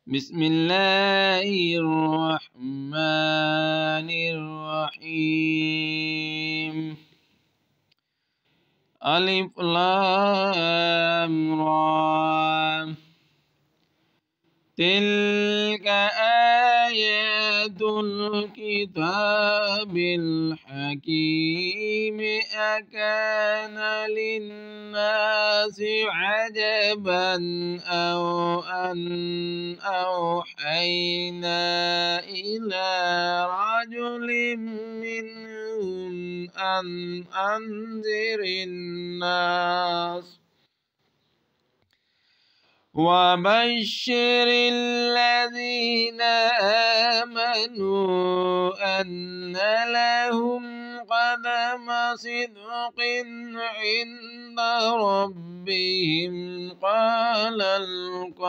بسم الله الرحمن الرحيم. ألف لام را. تلك آيات الكتاب الحكيم. أكان للناس عجبا أن أوحينا إلى رجل منهم أن أنذر الناس وبشر الذين آمنوا أن لهم قدم صدق عند ربهم. قال الكافرون